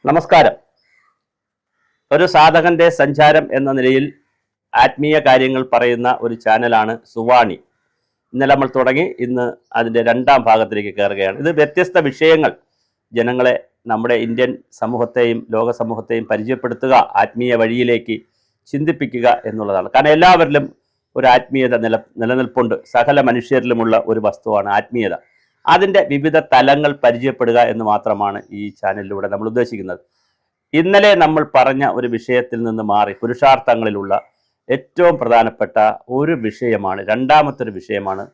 നമസ്കാരം. ഒരു സാധകന്റെ സഞ്ചാരം എന്ന നിലയിൽ ആത്മീയ കാര്യങ്ങൾ പറയുന്ന ഒരു ചാനലാണ് സുവാണി. ഇന്നലെ നമ്മൾ തുടങ്ങി, ഇന്ന് അതിൻ്റെ രണ്ടാം ഭാഗത്തിലേക്ക് കയറുകയാണ്. ഇത് വ്യത്യസ്ത വിഷയങ്ങൾ ജനങ്ങളെ, നമ്മുടെ ഇന്ത്യൻ സമൂഹത്തെയും ലോക സമൂഹത്തെയും പരിചയപ്പെടുത്തുക, ആത്മീയ വഴിയിലേക്ക് ചിന്തിപ്പിക്കുക എന്നുള്ളതാണ്. കാരണം എല്ലാവരിലും ഒരു ആത്മീയത നിലനിൽപ്പുണ്ട്. സകല മനുഷ്യരിലുമുള്ള ഒരു വസ്തുവാണ് ആത്മീയത. അതിൻ്റെ വിവിധ തലങ്ങൾ പരിചയപ്പെടുക എന്ന് മാത്രമാണ് ഈ ചാനലിലൂടെ നമ്മൾ ഉദ്ദേശിക്കുന്നത്. ഇന്നലെ നമ്മൾ പറഞ്ഞ ഒരു വിഷയത്തിൽ നിന്ന് മാറി പുരുഷാർത്ഥങ്ങളിലുള്ള ഏറ്റവും പ്രധാനപ്പെട്ട ഒരു വിഷയമാണ്, രണ്ടാമത്തെ ഒരു വിഷയമാണ്.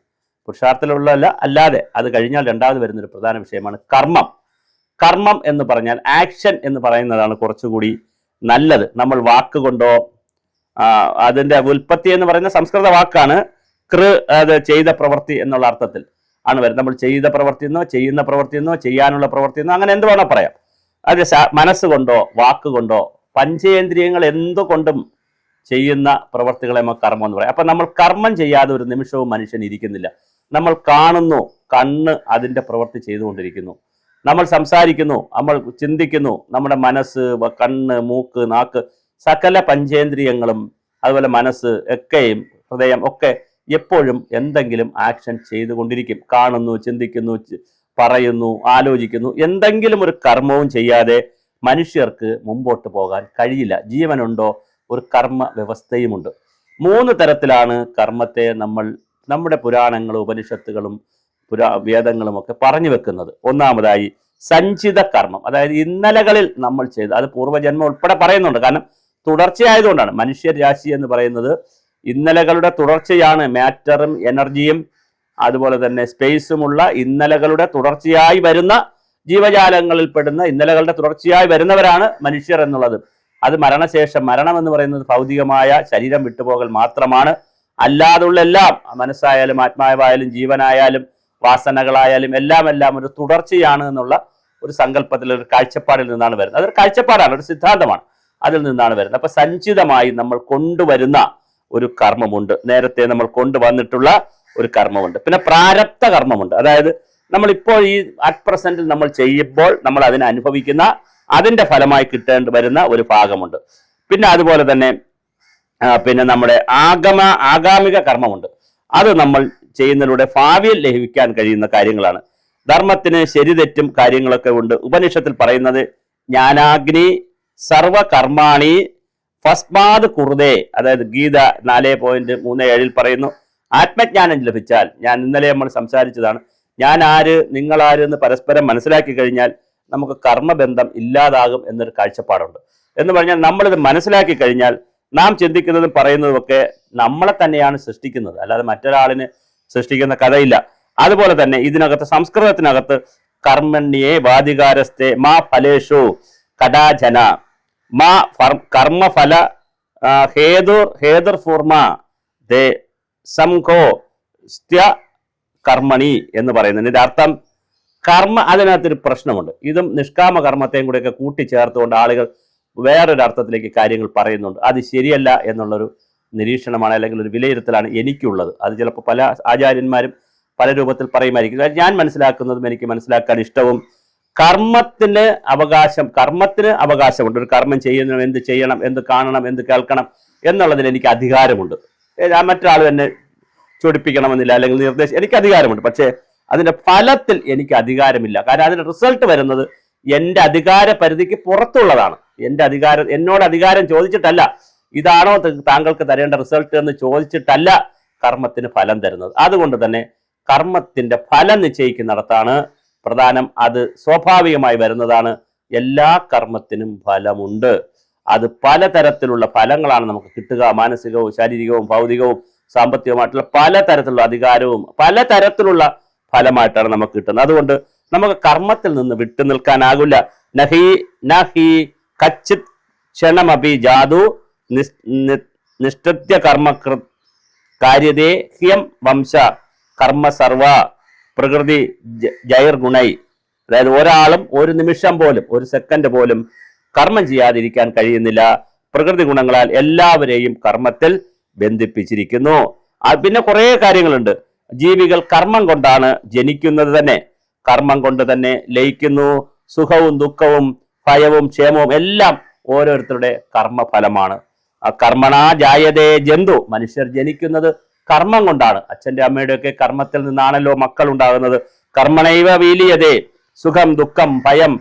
പുരുഷാർത്ഥത്തിലുള്ളതല്ല, അല്ലാതെ അത് കഴിഞ്ഞാൽ രണ്ടാമത് വരുന്നൊരു പ്രധാന വിഷയമാണ് കർമ്മം. കർമ്മം എന്ന് പറഞ്ഞാൽ ആക്ഷൻ എന്ന് പറയുന്നതാണ് കുറച്ചുകൂടി നല്ലത്. നമ്മൾ വാക്കുകൊണ്ടോ, അതിൻ്റെ ഉൽപ്പത്തി എന്ന് പറയുന്ന സംസ്കൃത വാക്കാണ് അത് ചെയ്ത പ്രവൃത്തി എന്നുള്ള അർത്ഥത്തിൽ ആണ് വരുന്നത്. നമ്മൾ ചെയ്ത പ്രവൃത്തി എന്നോ, ചെയ്യുന്ന പ്രവൃത്തി എന്നോ, ചെയ്യാനുള്ള പ്രവൃത്തി എന്നോ, അങ്ങനെ എന്ത് വേണോ പറയാം. അത് മനസ്സുകൊണ്ടോ വാക്കുകൊണ്ടോ പഞ്ചേന്ദ്രിയങ്ങൾ എന്തുകൊണ്ടും ചെയ്യുന്ന പ്രവൃത്തികളെ നമ്മൾ കർമ്മം എന്ന് പറയാം. അപ്പം നമ്മൾ കർമ്മം ചെയ്യാതെ ഒരു നിമിഷവും മനുഷ്യൻ ഇരിക്കുന്നില്ല. നമ്മൾ കാണുന്നു, കണ്ണ് അതിൻ്റെ പ്രവൃത്തി ചെയ്തുകൊണ്ടിരിക്കുന്നു. നമ്മൾ സംസാരിക്കുന്നു, നമ്മൾ ചിന്തിക്കുന്നു, നമ്മുടെ മനസ്സ്, കണ്ണ്, മൂക്ക്, നാക്ക്, സകല പഞ്ചേന്ദ്രിയങ്ങളും അതുപോലെ മനസ്സ് ഒക്കെയും ഹൃദയം ഒക്കെ എപ്പോഴും എന്തെങ്കിലും ആക്ഷൻ ചെയ്തുകൊണ്ടിരിക്കും. കാണുന്നു, ചിന്തിക്കുന്നു, പറയുന്നു, ആലോചിക്കുന്നു. എന്തെങ്കിലും ഒരു കർമ്മവും ചെയ്യാതെ മനുഷ്യർക്ക് മുമ്പോട്ട് പോകാൻ കഴിയില്ല. ജീവനുണ്ടോ, ഒരു കർമ്മ വ്യവസ്ഥയുമുണ്ട്. 3 തരത്തിലാണ് കർമ്മത്തെ നമ്മുടെ പുരാണങ്ങളും ഉപനിഷത്തുകളും വേദങ്ങളും ഒക്കെ പറഞ്ഞു വെക്കുന്നത്. ഒന്നാമതായി സഞ്ചിത കർമ്മം, അതായത് ഇന്നലകളിൽ നമ്മൾ ചെയ്ത്, അത് പൂർവ്വജന്മം ഉൾപ്പെടെ പറയുന്നുണ്ട്. കാരണം തുടർച്ചയായതുകൊണ്ടാണ്. മനുഷ്യരാശി എന്ന് പറയുന്നത് ഇന്നലകളുടെ തുടർച്ചയാണ്. മാറ്ററും എനർജിയും അതുപോലെ തന്നെ സ്പേസുമുള്ള ഇന്നലകളുടെ തുടർച്ചയായി വരുന്ന ജീവജാലങ്ങളിൽ പെടുന്ന ഇന്നലകളുടെ തുടർച്ചയായി വരുന്നവരാണ് മനുഷ്യർ എന്നുള്ളത്. അത് മരണശേഷം, മരണം എന്ന് പറയുന്നത് ഭൗതികമായ ശരീരം വിട്ടുപോകൽ മാത്രമാണ്. അല്ലാതുള്ള എല്ലാം, മനസ്സായാലും ആത്മാവായാലും ജീവനായാലും വാസനകളായാലും എല്ലാം ഒരു തുടർച്ചയാണ് എന്നുള്ള ഒരു സങ്കല്പത്തിൽ, ഒരു കാഴ്ചപ്പാടിൽ നിന്നാണ് വരുന്നത്. അതൊരു കാഴ്ചപ്പാടാണ്, ഒരു സിദ്ധാന്തമാണ്, അതിൽ നിന്നാണ് വരുന്നത്. അപ്പൊ സഞ്ചിതമായി നമ്മൾ കൊണ്ടുവരുന്ന ഒരു കർമ്മമുണ്ട്. നേരത്തെ നമ്മൾ കൊണ്ടുവന്നിട്ടുള്ള ഒരു കർമ്മമുണ്ട്. പിന്നെ പ്രാരബ്ധ കർമ്മമുണ്ട്. അതായത് നമ്മളിപ്പോൾ ഈ അറ്റ് പ്രസന്റിൽ നമ്മൾ ചെയ്യുമ്പോൾ നമ്മൾ അതിനെ അനുഭവിക്കുന്ന, അതിൻ്റെ ഫലമായി കിട്ടേണ്ടി വരുന്ന ഒരു ഭാഗമുണ്ട്. പിന്നെ അതുപോലെ തന്നെ പിന്നെ നമ്മുടെ ആഗാമിക കർമ്മമുണ്ട്. അത് നമ്മൾ ചെയ്യുന്നതിലൂടെ ഭാവിയിൽ ലഭിക്കാൻ കഴിയുന്ന കാര്യങ്ങളാണ്. ധർമ്മത്തിന് ശരി തെറ്റും കാര്യങ്ങളൊക്കെ ഉണ്ട്. ഉപനിഷത്തിൽ പറയുന്നത് ജ്ഞാനാഗ്നി സർവകർമാണി ഫസ്മാത് കുറുതേ, അതായത് ഗീത 4.37 പറയുന്നു, ആത്മജ്ഞാനം ലഭിച്ചാൽ, ഞാൻ ഇന്നലെ നമ്മൾ സംസാരിച്ചതാണ്, ഞാൻ ആര് നിങ്ങളാര് എന്ന് പരസ്പരം മനസ്സിലാക്കി കഴിഞ്ഞാൽ നമുക്ക് കർമ്മബന്ധം ഇല്ലാതാകും എന്നൊരു കാഴ്ചപ്പാടുണ്ട്. എന്ന് പറഞ്ഞാൽ നമ്മളിത് മനസ്സിലാക്കി കഴിഞ്ഞാൽ നാം ചിന്തിക്കുന്നതും പറയുന്നതും ഒക്കെ നമ്മളെ തന്നെയാണ് സൃഷ്ടിക്കുന്നത്, അല്ലാതെ മറ്റൊരാളിന് സൃഷ്ടിക്കുന്ന കഥയില്ല. അതുപോലെ തന്നെ ഇതിനകത്ത്, സംസ്കൃതത്തിനകത്ത് കർമ്മണ്യേ വാധികാരസ്ഥേ മാ ഫലേഷു കടാജന മാ കർമ്മഫല ഹേതുർഫൂർമ ദേ സംഘോ സ്ത്യ കർമ്മണി എന്ന് പറയുന്നത്. ഇതിന്റെ അർത്ഥം കർമ്മ, അതിനകത്തൊരു പ്രശ്നമുണ്ട്. ഇതും നിഷ്കാമ കർമ്മത്തെയും കൂടെയൊക്കെ കൂട്ടിച്ചേർത്തുകൊണ്ട് ആളുകൾ വേറൊരു അർത്ഥത്തിലേക്ക് കാര്യങ്ങൾ പറയുന്നുണ്ട്. അത് ശരിയല്ല എന്നുള്ളൊരു നിരീക്ഷണമാണ്, അല്ലെങ്കിൽ ഒരു വിലയിരുത്തലാണ് എനിക്കുള്ളത്. അത് ചിലപ്പോൾ പല ആചാര്യന്മാരും പല രൂപത്തിൽ പറയുമായിരിക്കും. ഞാൻ മനസ്സിലാക്കുന്നതും എനിക്ക് മനസ്സിലാക്കാൻ ഇഷ്ടവും, കർമ്മത്തിന് അവകാശമുണ്ട്. ഒരു കർമ്മം ചെയ്യുന്ന, എന്ത് ചെയ്യണം, എന്ത് കാണണം, എന്ത് കേൾക്കണം എന്നുള്ളതിന് എനിക്ക് അധികാരമുണ്ട്. മറ്റൊരാൾ തന്നെ ചൊടിപ്പിക്കണമെന്നില്ല, അല്ലെങ്കിൽ എനിക്ക് അധികാരമുണ്ട്. പക്ഷേ അതിന്റെ ഫലത്തിൽ എനിക്ക് അധികാരമില്ല. കാരണം അതിന്റെ റിസൾട്ട് വരുന്നത് എൻ്റെ അധികാര പരിധിക്ക് പുറത്തുള്ളതാണ്. എന്നോട് അധികാരം ചോദിച്ചിട്ടല്ല, ഇതാണോ താങ്കൾക്ക് തരേണ്ട റിസൾട്ട് എന്ന് ചോദിച്ചിട്ടല്ല കർമ്മത്തിന് ഫലം തരുന്നത്. അതുകൊണ്ട് തന്നെ കർമ്മത്തിന്റെ ഫലം നിശ്ചയിക്കുന്നിടത്താണ് പ്രധാനം. അത് സ്വാഭാവികമായി വരുന്നതാണ്. എല്ലാ കർമ്മത്തിനും ഫലമുണ്ട്. അത് പലതരത്തിലുള്ള ഫലങ്ങളാണ് നമുക്ക് കിട്ടുക. മാനസികവും ശാരീരികവും ഭൗതികവും സാമ്പത്തികവുമായിട്ടുള്ള പലതരത്തിലുള്ള അധികാരവും പലതരത്തിലുള്ള ഫലമായിട്ടാണ് നമുക്ക് കിട്ടുന്നത്. അതുകൊണ്ട് നമുക്ക് കർമ്മത്തിൽ നിന്ന് വിട്ടു നിൽക്കാനാകില്ല. നഹി കച്ചിത് ക്ഷണമപി ജാതു നിഷ്ഠത്യ കർമ്മകൃത് കാര്യതേ ഹ്യം വംശ കർമ്മ സർവ പ്രകൃതി ജൈർഗുണൈ. അതായത് ഒരാളും ഒരു നിമിഷം പോലും, ഒരു സെക്കൻഡ് പോലും കർമ്മം ചെയ്യാതിരിക്കാൻ കഴിയുന്നില്ല. പ്രകൃതി ഗുണങ്ങളാൽ എല്ലാവരെയും കർമ്മത്തിൽ ബന്ധിപ്പിച്ചിരിക്കുന്നു. പിന്നെ കുറേ കാര്യങ്ങളുണ്ട്. ജീവികൾ കർമ്മം കൊണ്ടാണ് ജനിക്കുന്നത് തന്നെ, കർമ്മം കൊണ്ട് തന്നെ ലയിക്കുന്നു. സുഖവും ദുഃഖവും ഭയവും ക്ഷേമവും എല്ലാം ഓരോരുത്തരുടെ കർമ്മഫലമാണ്. കർമ്മണാ ജായതേ ജന്തു, മനുഷ്യർ ജനിക്കുന്നത് കർമ്മം കൊണ്ടാണ്. അച്ഛന്റെ അമ്മയുടെ ഒക്കെ കർമ്മത്തിൽ നിന്നാണല്ലോ മക്കൾ ഉണ്ടാകുന്നത്. കർമ്മണൈവ വീലിയതേ, സുഖം ദുഃഖം ഭയം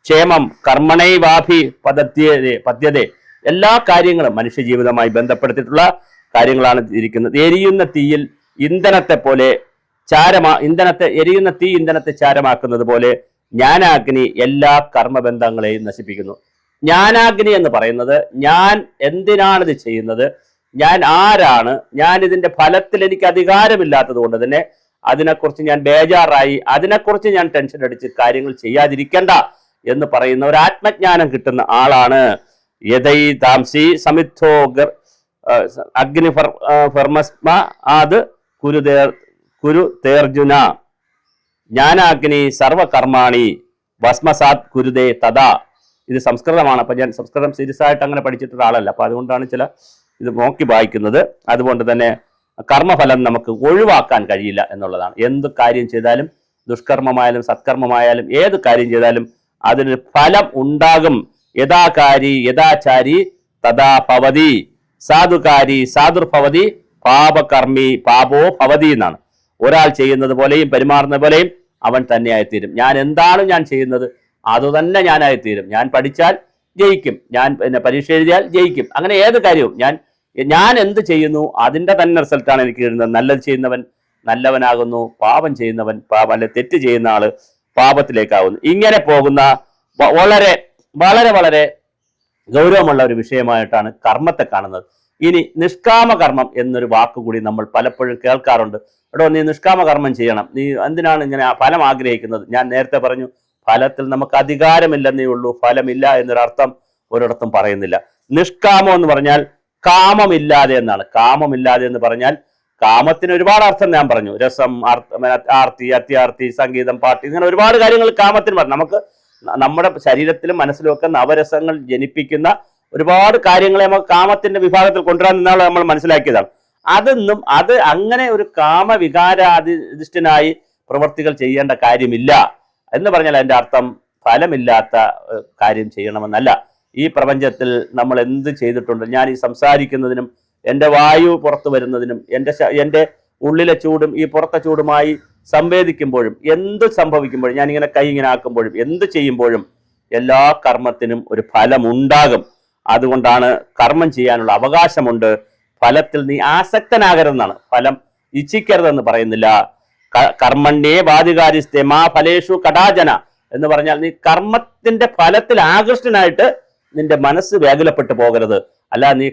ക്ഷേമം കർമ്മണൈവാഭി പദ്യതേ. എല്ലാ കാര്യങ്ങളും മനുഷ്യ ജീവിതവുമായി ബന്ധപ്പെടുത്തിയിട്ടുള്ള കാര്യങ്ങളാണ് ഇരിക്കുന്നത്. എരിയുന്ന തീയിൽ ഇന്ധനത്തെ പോലെ എരിയുന്ന തീ ഇന്ധനത്തെ ചാരമാക്കുന്നത് പോലെ ജ്ഞാനാഗ്നി എല്ലാ കർമ്മബന്ധങ്ങളെയും നശിപ്പിക്കുന്നു. ജ്ഞാനാഗ്നി എന്ന് പറയുന്നത് ഞാൻ എന്തിനാണിത് ചെയ്യുന്നത്, ഞാൻ ആരാണ്, ഞാൻ ഇതിന്റെ ഫലത്തിൽ എനിക്ക് അധികാരമില്ലാത്തത് കൊണ്ട് തന്നെ അതിനെക്കുറിച്ച് ഞാൻ ബേജാറായി, അതിനെക്കുറിച്ച് ഞാൻ ടെൻഷൻ അടിച്ച് കാര്യങ്ങൾ ചെയ്യാതിരിക്കണ്ട എന്ന് പറയുന്ന ഒരു ആത്മജ്ഞാനം കിട്ടുന്ന ആളാണ് യഥൈ താംസി സമിദ്ധോ അഗ്നി ഫർമസ്മ ആത് കുരു തേർജുന ജ്ഞാനാഗ്നി സർവകർമാണി ഭസ്മസാത് കുരുതേ തഥാ. ഇത് സംസ്കൃതമാണ്. അപ്പൊ ഞാൻ സംസ്കൃതം സീരിയസ് ആയിട്ട് അങ്ങനെ പഠിച്ചിട്ടുള്ള ആളല്ല. അപ്പൊ അതുകൊണ്ടാണ് ഇത് നോക്കി വായിക്കുന്നത്. അതുകൊണ്ട് തന്നെ കർമ്മഫലം നമുക്ക് ഒഴിവാക്കാൻ കഴിയില്ല എന്നുള്ളതാണ്. എന്ത് കാര്യം ചെയ്താലും, ദുഷ്കർമ്മമായാലും സത്കർമ്മമായാലും ഏത് കാര്യം ചെയ്താലും അതിന് ഫലം ഉണ്ടാകും. യഥാകാരി യഥാചാരി തഥാ ഭവതി, സാധുകാരി സാധുർഭവതി, പാപകർമ്മി പാപോ ഭവതി എന്നാണ്. ഒരാൾ ചെയ്യുന്നത് പോലെയും പെരുമാറുന്നത് പോലെയും അവൻ തന്നെയായിത്തീരും. ഞാൻ എന്താണ് ഞാൻ ചെയ്യുന്നത് അതുതന്നെ ഞാനായിത്തീരും. ഞാൻ പഠിച്ചാൽ ജയിക്കും, ഞാൻ പരീക്ഷ എഴുതിയാൽ ജയിക്കും. അങ്ങനെ ഏത് കാര്യവും ഞാൻ എന്ത് ചെയ്യുന്നു അതിന്റെ തന്നെ റിസൾട്ടാണ് എനിക്ക് കിട്ടുന്നത്. നല്ലത് ചെയ്യുന്നവൻ നല്ലവനാകുന്നു, പാപം ചെയ്യുന്നവൻ അല്ലെ തെറ്റ് ചെയ്യുന്ന ആള് പാപത്തിലേക്കാകുന്നു. ഇങ്ങനെ പോകുന്ന വളരെ വളരെ വളരെ ഗൗരവമുള്ള ഒരു വിഷയമായിട്ടാണ് കർമ്മത്തെ കാണുന്നത്. ഇനി നിഷ്കാമ കർമ്മം എന്നൊരു വാക്കുകൂടി നമ്മൾ പലപ്പോഴും കേൾക്കാറുണ്ട്. എടോ, നീ നിഷ്കാമ കർമ്മം ചെയ്യണം, നീ എന്തിനാണ് ഇങ്ങനെ ഫലം ആഗ്രഹിക്കുന്നത്? ഞാൻ നേരത്തെ പറഞ്ഞു, ഫലത്തിൽ നമുക്ക് അധികാരമില്ലെന്നേ ഉള്ളൂ, ഫലമില്ല എന്നൊരർത്ഥം ഒരിടത്തും പറയുന്നില്ല. നിഷ്കാമം എന്ന് പറഞ്ഞാൽ കാമമില്ലാതെ എന്നാണ്. കാമമില്ലാതെ എന്ന് പറഞ്ഞാൽ കാമത്തിന് ഒരുപാട് അർത്ഥം ഞാൻ പറഞ്ഞു. രസം, ആർത്തി, അത്യാർത്തി, സംഗീതം, പാട്ട്, ഇങ്ങനെ ഒരുപാട് കാര്യങ്ങൾ കാമത്തിന് പറഞ്ഞു. നമുക്ക് നമ്മുടെ ശരീരത്തിലും മനസ്സിലും ഒക്കെ നവരസങ്ങൾ ജനിപ്പിക്കുന്ന ഒരുപാട് കാര്യങ്ങളെ നമുക്ക് കാമത്തിന്റെ വിഭാഗത്തിൽ കൊണ്ടുവരാൻ നിന്നാണ് നമ്മൾ മനസ്സിലാക്കിയതാണ്. അത് അങ്ങനെ ഒരു കാമവികാരാധിഷ്ഠനായി പ്രവർത്തികൾ ചെയ്യേണ്ട കാര്യമില്ല എന്ന് പറഞ്ഞാൽ അതിന്റെ അർത്ഥം ഫലമില്ലാത്ത കാര്യം ചെയ്യണമെന്നല്ല. ഈ പ്രപഞ്ചത്തിൽ നമ്മൾ എന്ത് ചെയ്തിട്ടുണ്ട്? ഞാൻ ഈ സംസാരിക്കുന്നതിനും എൻ്റെ വായു പുറത്തു വരുന്നതിനും എൻ്റെ ഉള്ളിലെ ചൂടും ഈ പുറത്തെ ചൂടുമായി സംവേദിക്കുമ്പോഴും എന്ത് സംഭവിക്കുമ്പോഴും ഞാനിങ്ങനെ കൈ ഇങ്ങനെ ആക്കുമ്പോഴും എന്ത് ചെയ്യുമ്പോഴും എല്ലാ കർമ്മത്തിനും ഒരു ഫലമുണ്ടാകും. അതുകൊണ്ടാണ് കർമ്മം ചെയ്യാനുള്ള അവകാശമുണ്ട്. ഫലത്തിൽ നീ ആസക്തനാകരുതെന്നാണ്. ഫലം ഇച്ഛിക്കരുതെന്ന് പറയുന്നില്ല. കർമ്മണ്യേ ബാധികാരിസ്തേ മാ ഫലേഷു കടാജന എന്ന് പറഞ്ഞാൽ നീ കർമ്മത്തിന്റെ ഫലത്തിൽ ആകൃഷ്ടനായിട്ട് നിന്റെ മനസ്സ് വ്യാകുലപ്പെട്ടു പോകരുത്. അല്ല, നീ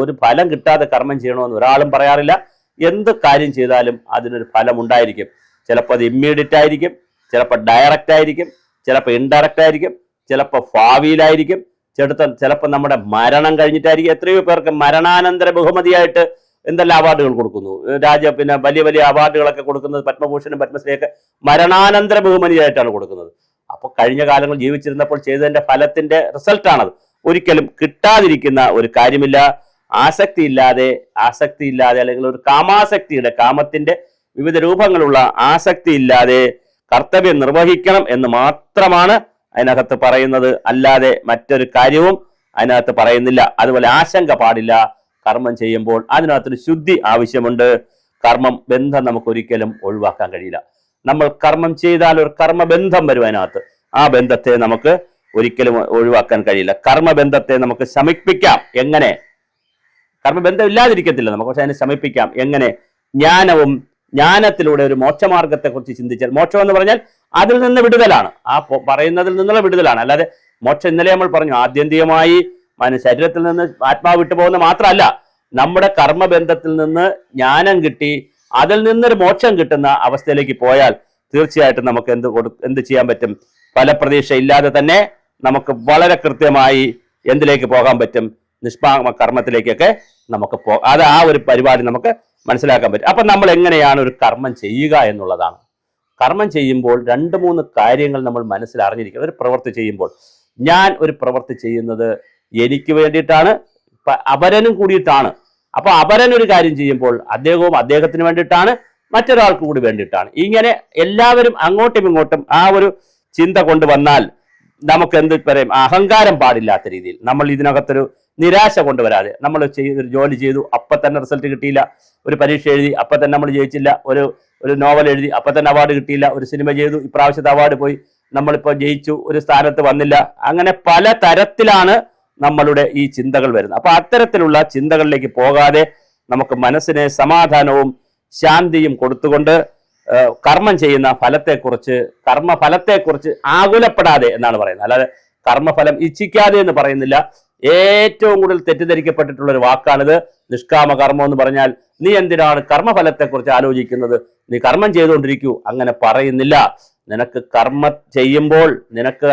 ഒരു ഫലം കിട്ടാതെ കർമ്മം ചെയ്യണമെന്ന് ഒരാളും പറയാറില്ല. എന്ത് കാര്യം ചെയ്താലും അതിനൊരു ഫലം ഉണ്ടായിരിക്കും. ചിലപ്പോൾ അത് ഇമ്മീഡിയറ്റ് ആയിരിക്കും, ചിലപ്പോൾ ഡയറക്റ്റ് ആയിരിക്കും, ചിലപ്പോൾ ഇൻഡയറക്റ്റ് ആയിരിക്കും, ചിലപ്പോൾ ഭാവിയിലായിരിക്കും, ചിലപ്പോൾ നമ്മുടെ മരണം കഴിഞ്ഞിട്ടായിരിക്കും. എത്രയോ പേർക്ക് മരണാനന്തര ബഹുമതിയായിട്ട് എന്തെല്ലാം അവാർഡുകൾ കൊടുക്കുന്നു. പിന്നെ വലിയ വലിയ അവാർഡുകളൊക്കെ കൊടുക്കുന്നത് പത്മഭൂഷണും പത്മശ്രീയൊക്കെ മരണാനന്തര ബഹുമതിയായിട്ടാണ് കൊടുക്കുന്നത്. അപ്പോൾ കഴിഞ്ഞ കാലങ്ങൾ ജീവിച്ചിരുന്നപ്പോൾ ചെയ്തതിന്റെ ഫലത്തിന്റെ റിസൾട്ടാണത്. ഒരിക്കലും കിട്ടാതിരിക്കുന്ന ഒരു കാര്യമില്ല. ആസക്തി ഇല്ലാതെ അല്ലെങ്കിൽ ഒരു കാമത്തിന്റെ വിവിധ രൂപങ്ങളുള്ള ആസക്തി ഇല്ലാതെ കർത്തവ്യം നിർവഹിക്കണം എന്ന് മാത്രമാണ് അതിനകത്ത് പറയുന്നത്. അല്ലാതെ മറ്റൊരു കാര്യവും അതിനകത്ത് പറയുന്നില്ല. അതുപോലെ ആശങ്ക പാടില്ല. കർമ്മം ചെയ്യുമ്പോൾ അതിനകത്തൊരു ശുദ്ധി ആവശ്യമുണ്ട്. ബന്ധം നമുക്ക് ഒരിക്കലും ഒഴിവാക്കാൻ കഴിയില്ല. നമ്മൾ കർമ്മം ചെയ്താൽ ഒരു കർമ്മബന്ധം വരും അതിനകത്ത്. ആ ബന്ധത്തെ നമുക്ക് ഒരിക്കലും ഒഴിവാക്കാൻ കഴിയില്ല. കർമ്മബന്ധത്തെ നമുക്ക് ശമിപ്പിക്കാം. എങ്ങനെ? കർമ്മബന്ധം ഇല്ലാതിരിക്കത്തില്ല നമുക്ക്, പക്ഷെ അതിനെ ശമിപ്പിക്കാം. എങ്ങനെ? ജ്ഞാനത്തിലൂടെ ഒരു മോക്ഷമാർഗത്തെ കുറിച്ച് ചിന്തിച്ചാൽ, മോക്ഷം എന്ന് പറഞ്ഞാൽ അതിൽ നിന്ന് വിടുതലാണ്. ആ പറയുന്നതിൽ നിന്നുള്ള വിടുതലാണ്. അല്ലാതെ മോക്ഷം ഇന്നലെ നമ്മൾ പറഞ്ഞു, ആത്യന്തികമായി ശരീരത്തിൽ നിന്ന് ആത്മാവ് വിട്ടുപോകുന്ന മാത്രമല്ല, നമ്മുടെ കർമ്മബന്ധത്തിൽ നിന്ന് ജ്ഞാനം കിട്ടി അതിൽ നിന്നൊരു മോക്ഷം കിട്ടുന്ന അവസ്ഥയിലേക്ക് പോയാൽ തീർച്ചയായിട്ടും നമുക്ക് എന്ത് ചെയ്യാൻ പറ്റും? ഫലപ്രതീക്ഷ ഇല്ലാതെ തന്നെ നമുക്ക് വളരെ കൃത്യമായി എന്തിലേക്ക് പോകാൻ പറ്റും? നിഷ്കാമ കർമ്മത്തിലേക്കൊക്കെ നമുക്ക് അത് ആ ഒരു പരിപാടി നമുക്ക് മനസ്സിലാക്കാൻ പറ്റും. അപ്പൊ നമ്മൾ എങ്ങനെയാണ് ഒരു കർമ്മം ചെയ്യുക എന്നുള്ളതാണ്. കർമ്മം ചെയ്യുമ്പോൾ 2-3 കാര്യങ്ങൾ നമ്മൾ മനസ്സിലറിഞ്ഞിരിക്കണം. ഒരു പ്രവൃത്തി ചെയ്യുമ്പോൾ ഞാൻ ഒരു പ്രവൃത്തി ചെയ്യുന്നത് എനിക്ക് വേണ്ടിയിട്ടാണ്, അപരനും കൂടിയിട്ടാണ്. അപ്പൊ അപരൻ ഒരു കാര്യം ചെയ്യുമ്പോൾ അദ്ദേഹത്തിന് വേണ്ടിയിട്ടാണ്, മറ്റൊരാൾക്ക് കൂടി വേണ്ടിയിട്ടാണ്. ഇങ്ങനെ എല്ലാവരും അങ്ങോട്ടും ഇങ്ങോട്ടും ആ ഒരു ചിന്ത കൊണ്ടുവന്നാൽ നമുക്ക് എന്ത് പറയും, അഹങ്കാരം പാടില്ലാത്ത രീതിയിൽ നമ്മൾ ഇതിനകത്തൊരു നിരാശ കൊണ്ടുവരാതെ നമ്മൾ ഒരു ജോലി ചെയ്തു, അപ്പം തന്നെ റിസൾട്ട് കിട്ടിയില്ല, ഒരു പരീക്ഷ എഴുതി അപ്പം തന്നെ നമ്മൾ ജയിച്ചില്ല, ഒരു നോവൽ എഴുതി അപ്പം തന്നെ അവാർഡ് കിട്ടിയില്ല, ഒരു സിനിമ ചെയ്തു ഇപ്രാവശ്യത്തെ അവാർഡ് പോയി, നമ്മളിപ്പോൾ ജയിച്ചു ഒരു സ്ഥാനത്ത് വന്നില്ല. അങ്ങനെ പല തരത്തിലാണ് നമ്മളുടെ ഈ ചിന്തകൾ വരുന്നത്. അപ്പൊ അത്തരത്തിലുള്ള ചിന്തകളിലേക്ക് പോകാതെ നമുക്ക് മനസ്സിന് സമാധാനവും ശാന്തിയും കൊടുത്തുകൊണ്ട് കർമ്മം ചെയ്യുന്ന കർമ്മഫലത്തെക്കുറിച്ച് ആകുലപ്പെടാതെ എന്നാണ് പറയുന്നത്. അല്ലാതെ കർമ്മഫലം ഇച്ഛിക്കാതെ എന്ന് പറയുന്നില്ല. ഏറ്റവും കൂടുതൽ തെറ്റിദ്ധരിക്കപ്പെട്ടിട്ടുള്ള ഒരു വാക്കാണിത്. നിഷ്കാമ കർമ്മം എന്ന് പറഞ്ഞാൽ നീ എന്തിനാണ് കർമ്മഫലത്തെക്കുറിച്ച് ആലോചിക്കുന്നത്, നീ കർമ്മം ചെയ്തുകൊണ്ടിരിക്കൂ, അങ്ങനെ പറയുന്നില്ല. നിനക്ക് കർമ്മം ചെയ്യുമ്പോൾ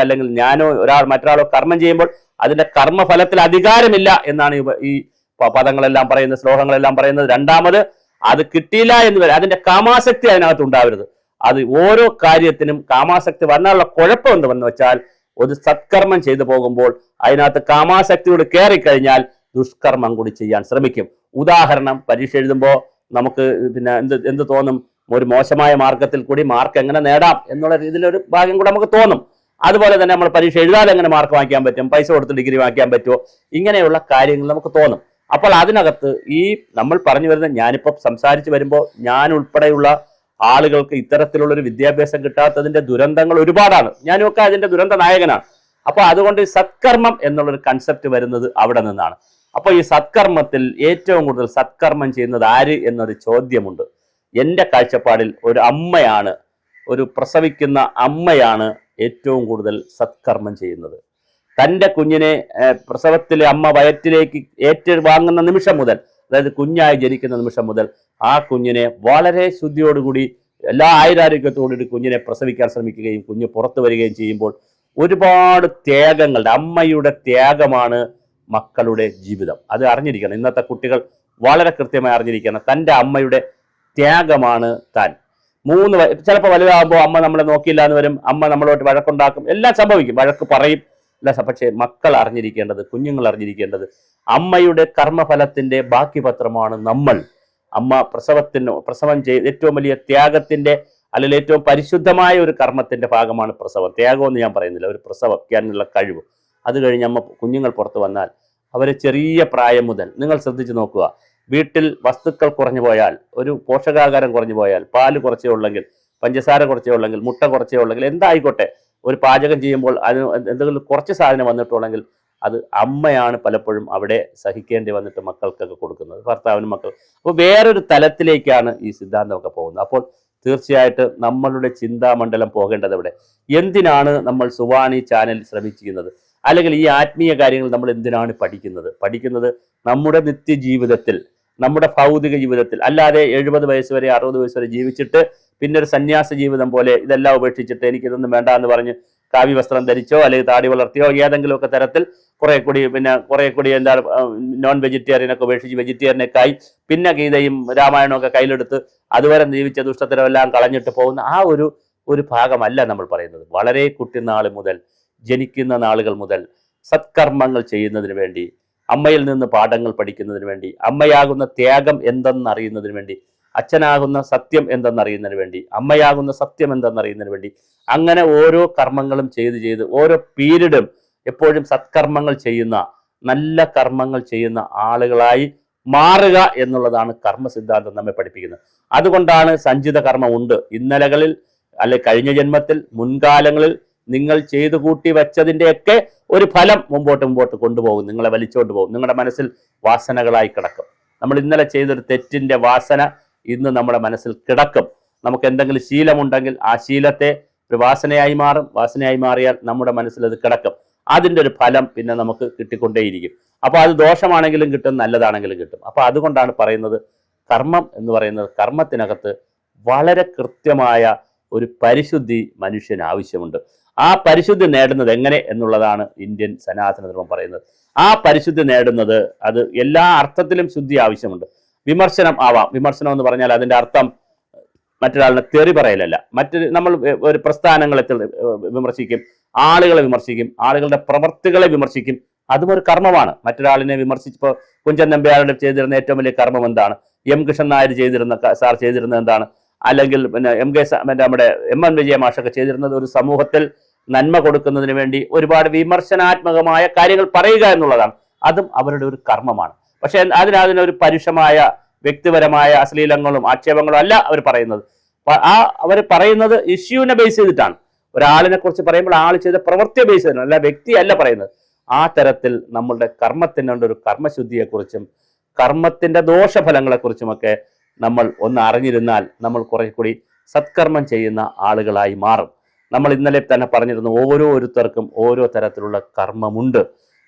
അല്ലെങ്കിൽ ഞാനോ മറ്റൊരാളോ കർമ്മം ചെയ്യുമ്പോൾ അതിന്റെ കർമ്മഫലത്തിൽ അധികാരമില്ല എന്നാണ് ഈ പദങ്ങളെല്ലാം പറയുന്നത്, ശ്ലോകങ്ങളെല്ലാം പറയുന്നത്. രണ്ടാമത്, അത് കിട്ടിയില്ല എന്ന് വരെ അതിന്റെ കാമാസക്തി അതിനകത്ത് ഉണ്ടാവരുത്. അത് ഓരോ കാര്യത്തിനും കാമാസക്തി വന്നാലുള്ള കുഴപ്പം എന്തെന്ന് വെച്ചാൽ, ഒരു സത്കർമ്മം ചെയ്തു പോകുമ്പോൾ അതിനകത്ത് കാമാസക്തിയോട് കയറിക്കഴിഞ്ഞാൽ ദുഷ്കർമ്മം കൂടി ചെയ്യാൻ ശ്രമിക്കും. ഉദാഹരണം, പരീക്ഷ എഴുതുമ്പോൾ നമുക്ക് പിന്നെ എന്ത് തോന്നും, ഒരു മോശമായ മാർഗത്തിൽ കൂടി മാർക്ക് എങ്ങനെ നേടാം എന്നുള്ള രീതിയിലൊരു ഭാഗ്യം കൂടെ നമുക്ക് തോന്നും. അതുപോലെ തന്നെ നമ്മൾ പരീക്ഷ എഴുതാതെ എങ്ങനെ മാർക്ക് വാങ്ങിക്കാൻ പറ്റും, പൈസ കൊടുത്ത് ഡിഗ്രി വാങ്ങിക്കാൻ പറ്റുമോ, ഇങ്ങനെയുള്ള കാര്യങ്ങൾ നമുക്ക് തോന്നും. അപ്പോൾ അതിനകത്ത് ഈ നമ്മൾ പറഞ്ഞു വരുന്ന, ഞാനിപ്പോൾ സംസാരിച്ച് വരുമ്പോൾ ഞാൻ ഉൾപ്പെടെയുള്ള ആളുകൾക്ക് ഇത്തരത്തിലുള്ളൊരു വിദ്യാഭ്യാസം കിട്ടാത്തതിന്റെ ദുരന്തങ്ങൾ ഒരുപാടാണ്. ഞാനുമൊക്കെ അതിന്റെ ദുരന്ത നായകനാണ്. അപ്പോൾ അതുകൊണ്ട് സത്കർമ്മം എന്നുള്ളൊരു കൺസെപ്റ്റ് വരുന്നത് അവിടെ നിന്നാണ്. അപ്പോൾ ഈ സത്കർമ്മത്തിൽ ഏറ്റവും കൂടുതൽ സത്കർമ്മം ചെയ്യുന്നത് ആര് എന്നൊരു ചോദ്യമുണ്ട്. എൻ്റെ കാഴ്ചപ്പാടിൽ ഒരു പ്രസവിക്കുന്ന അമ്മയാണ് ഏറ്റവും കൂടുതൽ സത്കർമ്മം ചെയ്യുന്നത്. തൻ്റെ കുഞ്ഞിനെ പ്രസവത്തിലെ അമ്മ വയറ്റിലേക്ക് ഏറ്റുവാങ്ങുന്ന നിമിഷം മുതൽ, അതായത് കുഞ്ഞായി ജനിക്കുന്ന നിമിഷം മുതൽ ആ കുഞ്ഞിനെ വളരെ ശുദ്ധിയോടുകൂടി എല്ലാ ആയുരാരോഗ്യത്തോടുകൂടി കുഞ്ഞിനെ പ്രസവിക്കാൻ ശ്രമിക്കുകയും കുഞ്ഞ് പുറത്തു വരികയും ചെയ്യുമ്പോൾ ഒരുപാട് ത്യാഗങ്ങളുടെ, അമ്മയുടെ ത്യാഗമാണ് മക്കളുടെ ജീവിതം. അത് അറിഞ്ഞിരിക്കണം. ഇന്നത്തെ കുട്ടികൾ വളരെ കൃത്യമായി അറിഞ്ഞിരിക്കണം. തൻ്റെ അമ്മയുടെ ത്യാഗമാണ് താൻ. ചിലപ്പോൾ വലുതാകുമ്പോൾ അമ്മ നമ്മളെ നോക്കിയില്ല എന്ന് വരും, അമ്മ നമ്മളോട്ട് വഴക്കുണ്ടാക്കും, എല്ലാം സംഭവിക്കും, വഴക്ക് പറയും. പക്ഷേ മക്കൾ അറിഞ്ഞിരിക്കേണ്ടത്, കുഞ്ഞുങ്ങൾ അറിഞ്ഞിരിക്കേണ്ടത്, അമ്മയുടെ കർമ്മഫലത്തിന്റെ ബാക്കി പത്രമാണ് നമ്മൾ. അമ്മ പ്രസവം ചെയ്ത് ഏറ്റവും വലിയ ത്യാഗത്തിന്റെ അല്ലെങ്കിൽ ഏറ്റവും പരിശുദ്ധമായ ഒരു കർമ്മത്തിന്റെ ഭാഗമാണ് പ്രസവം. ത്യാഗമെന്ന് ഞാൻ പറയുന്നില്ല, ഒരു പ്രസവിക്കാനുള്ള കഴിവ്. അത് കഴിഞ്ഞ് കുഞ്ഞുങ്ങൾ പുറത്തു വന്നാൽ അവരെ ചെറിയ പ്രായം മുതൽ നിങ്ങൾ ശ്രദ്ധിച്ചു നോക്കുക. വീട്ടിൽ വസ്തുക്കൾ കുറഞ്ഞു പോയാൽ, ഒരു പോഷകാഹാരം കുറഞ്ഞു പോയാൽ, പാല് കുറച്ചേ ഉള്ളെങ്കിൽ, പഞ്ചസാര കുറച്ചേ ഉള്ളെങ്കിൽ, മുട്ട കുറച്ചേ ഉള്ളെങ്കിൽ, എന്തായിക്കോട്ടെ, ഒരു പാചകം ചെയ്യുമ്പോൾ അതിന് എന്തെങ്കിലും കുറച്ച് സാധനം വന്നിട്ടുള്ളെങ്കിൽ അത് അമ്മയാണ് പലപ്പോഴും അവിടെ സഹിക്കേണ്ടി വന്നിട്ട് മക്കൾക്കൊക്കെ കൊടുക്കുന്നത്, ഭർത്താവിനും മക്കൾ. അപ്പോൾ വേറൊരു തലത്തിലേക്കാണ് ഈ സിദ്ധാന്തമൊക്കെ പോകുന്നത്. അപ്പോൾ തീർച്ചയായിട്ടും നമ്മളുടെ ചിന്താമണ്ഡലം പോകേണ്ടത് എവിടെ? എന്തിനാണ് നമ്മൾ സുവാണി ചാനൽ ശ്രമിച്ചിരിക്കുന്നത്? അല്ലെങ്കിൽ ഈ ആത്മീയ കാര്യങ്ങൾ നമ്മൾ എന്തിനാണ് പഠിക്കുന്നത് നമ്മുടെ നിത്യജീവിതത്തിൽ, നമ്മുടെ ഭൗതിക ജീവിതത്തിൽ, അല്ലാതെ 70 വയസ്സ് വരെ 60 വയസ്സ് വരെ ജീവിച്ചിട്ട് പിന്നെ ഒരു സന്യാസ ജീവിതം പോലെ ഇതെല്ലാം ഉപേക്ഷിച്ചിട്ട് എനിക്കിതൊന്നും വേണ്ട എന്ന് പറഞ്ഞ് കാവ്യ വസ്ത്രം ധരിച്ചോ അല്ലെങ്കിൽ താടി വളർത്തിയോ ഏതെങ്കിലുമൊക്കെ തരത്തിൽ കുറെ കൂടി എന്താ നോൺ വെജിറ്റേറിയനൊക്കെ ഉപേക്ഷിച്ച് വെജിറ്റേറിയനൊക്കെ ആയി പിന്നെ ഗീതയും രാമായണവും ഒക്കെ കയ്യിലെടുത്ത് അതുവരെ ജീവിച്ച ദുഷ്ടത്തരമെല്ലാം കളഞ്ഞിട്ട് പോകുന്ന ആ ഒരു ഭാഗമല്ല നമ്മൾ പറയുന്നത്. വളരെ കുട്ടിനാൾ മുതൽ, ജനിക്കുന്ന നാളുകൾ മുതൽ സത്കർമ്മങ്ങൾ ചെയ്യുന്നതിന് വേണ്ടി, അമ്മയിൽ നിന്ന് പാഠങ്ങൾ പഠിക്കുന്നതിന് വേണ്ടി, അമ്മയാകുന്ന ത്യാഗം എന്തെന്നറിയുന്നതിന് വേണ്ടി, അച്ഛനാകുന്ന സത്യം എന്തെന്നറിയുന്നതിന് വേണ്ടി, അമ്മയാകുന്ന സത്യം എന്തെന്നറിയുന്നതിന് വേണ്ടി, അങ്ങനെ ഓരോ കർമ്മങ്ങളും ചെയ്ത് ഓരോ പീരീഡും എപ്പോഴും സത്കർമ്മങ്ങൾ ചെയ്യുന്ന, നല്ല കർമ്മങ്ങൾ ചെയ്യുന്ന ആളുകളായി മാറുക എന്നുള്ളതാണ് കർമ്മ സിദ്ധാന്തം നമ്മെ പഠിപ്പിക്കുന്നത്. അതുകൊണ്ടാണ് സഞ്ചിത കർമ്മം ഉണ്ട്. ഇന്നലകളിൽ അല്ലെ കഴിഞ്ഞ ജന്മത്തിൽ, മുൻകാലങ്ങളിൽ നിങ്ങൾ ചെയ്തു കൂട്ടി വെച്ചതിൻ്റെയൊക്കെ ഒരു ഫലം മുമ്പോട്ട് കൊണ്ടുപോകും, നിങ്ങളെ വലിച്ചുകൊണ്ട് പോകും. നിങ്ങളുടെ മനസ്സിൽ വാസനകളായി കിടക്കും. നമ്മൾ ഇന്നലെ ചെയ്തൊരു തെറ്റിന്റെ വാസന ഇന്ന് നമ്മുടെ മനസ്സിൽ കിടക്കും. നമുക്ക് എന്തെങ്കിലും ശീലമുണ്ടെങ്കിൽ ആ ശീലത്തെ ഒരു വാസനയായി മാറും. വാസനയായി മാറിയാൽ നമ്മുടെ മനസ്സിൽ അത് കിടക്കും. അതിൻ്റെ ഒരു ഫലം പിന്നെ നമുക്ക് കിട്ടിക്കൊണ്ടേയിരിക്കും. അപ്പോൾ അത് ദോഷമാണെങ്കിലും കിട്ടും, നല്ലതാണെങ്കിലും കിട്ടും. അപ്പോൾ അതുകൊണ്ടാണ് പറയുന്നത്, കർമ്മം എന്ന് പറയുന്നത്, കർമ്മത്തിനകത്ത് വളരെ കൃത്യമായ ഒരു പരിശുദ്ധി മനുഷ്യന് ആവശ്യമുണ്ട്. ആ പരിശുദ്ധി നേടുന്നത് എങ്ങനെ എന്നുള്ളതാണ് ഇന്ത്യൻ സനാതന ധർമ്മം പറയുന്നത്. ആ പരിശുദ്ധി നേടുന്നത്, അത് എല്ലാ അർത്ഥത്തിലും ശുദ്ധി ആവശ്യമുണ്ട്. വിമർശനം ആവാം. വിമർശനം എന്ന് പറഞ്ഞാൽ അതിൻ്റെ അർത്ഥം മറ്റൊരാളിനെ തെറി പറയലല്ല. നമ്മൾ ഒരു പ്രസ്ഥാനങ്ങളെ വിമർശിക്കും, ആളുകളെ വിമർശിക്കും, ആളുകളുടെ പ്രവർത്തികളെ വിമർശിക്കും. അതും ഒരു കർമ്മമാണ്. മറ്റൊരാളിനെ വിമർശിച്ചപ്പോൾ കുഞ്ചൻ നമ്പ്യാരുടെ ചെയ്തിരുന്ന ഏറ്റവും വലിയ കർമ്മം എന്താണ്? എം കൃഷ്ണൻ നായർ സാർ ചെയ്തിരുന്നത് എന്താണ്? അല്ലെങ്കിൽ പിന്നെ നമ്മുടെ എം എൻ വിജയ മാഷൊക്കെ ചെയ്തിരുന്നത് ഒരു സമൂഹത്തിൽ നന്മ കൊടുക്കുന്നതിന് വേണ്ടി ഒരുപാട് വിമർശനാത്മകമായ കാര്യങ്ങൾ പറയുക എന്നുള്ളതാണ്. അതും അവരുടെ ഒരു കർമ്മമാണ്. പക്ഷെ അതിനൊരു പരുഷമായ വ്യക്തിപരമായ അശ്ലീലങ്ങളും ആക്ഷേപങ്ങളും അല്ല അവർ പറയുന്നത്. അവർ പറയുന്നത് ഇഷ്യൂവിനെ ബേസ് ചെയ്തിട്ടാണ്. ഒരാളിനെ കുറിച്ച് പറയുമ്പോൾ ആൾ ചെയ്ത പ്രവൃത്തിയെ ബേസ് ചെയ്തിട്ടാണ്, അല്ല വ്യക്തിയല്ല പറയുന്നത്. ആ തരത്തിൽ നമ്മളുടെ കർമ്മത്തിൻ്റെ ഒരു കർമ്മശുദ്ധിയെക്കുറിച്ചും കർമ്മത്തിന്റെ ദോഷഫലങ്ങളെക്കുറിച്ചുമൊക്കെ നമ്മൾ ഒന്ന് അറിഞ്ഞിരുന്നാൽ നമ്മൾ കുറെ കൂടി സത്കർമ്മം ചെയ്യുന്ന ആളുകളായി മാറും. നമ്മൾ ഇന്നലെ തന്നെ പറഞ്ഞിരുന്നു, ഓരോരുത്തർക്കും ഓരോ തരത്തിലുള്ള കർമ്മമുണ്ട്.